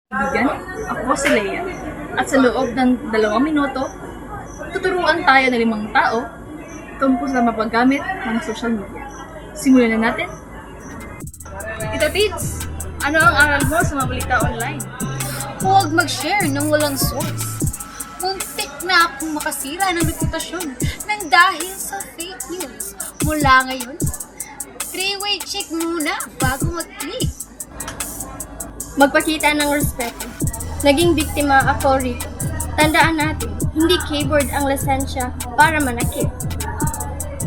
Kaibigan, ako si Leia. At sa loob ng 2 minuto, tuturuan tayo ng 5 tao tungkol sa mapaggamit ng social media. Simulan na natin. Tita Tids, ano ang aral mo sa mga balita online? Huwag mag-share ng walang source. Muntik na akong makasira ng reputasyon nang dahil sa fake news. Mula ngayon, 3-way check muna bago mag-click. Magpakita ng respeto. Naging biktima ako rito. Tandaan natin, hindi keyboard ang lisensya para manakit.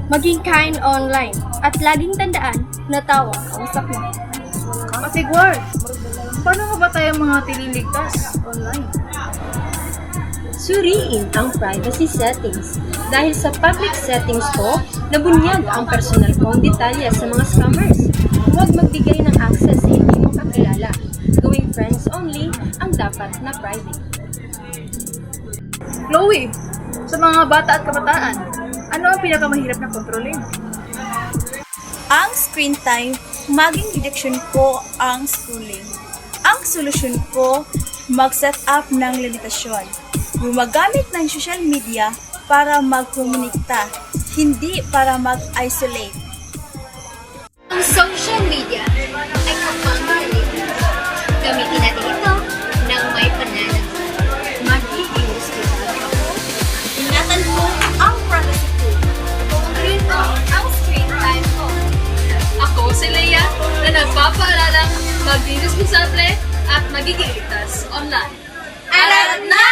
Maging kind online at laging tandaan na tao ang kausap mo. Katigwar, paano nga ba tayo mga tililigtas online? Suriin ang privacy settings. Dahil sa public settings ko, nabunyag ang personal kong detalye sa mga scammers. Huwag magbigay ng access sa hindi mo kakilala. Gawing friends only ang dapat na private. Chloe, sa mga bata at kabataan, ano ang pinakamahirap na kontrolin? Ang screen time, maging distraction ko ang schooling. Ang solusyon ko, mag-set up ng limitasyon. Gumagamit ng social media para magkomunikta, hindi para mag-isolate. Ang social media ay kapanggaling. Gamitin natin ito ng may pananaw. Magiging responsible ako. Ingatan mo ang privacy ko. Kontrolin mo ang screen time ko. Ako si Leia na nagpapaalalang maging responsable at magiging ligtas online. Alam na!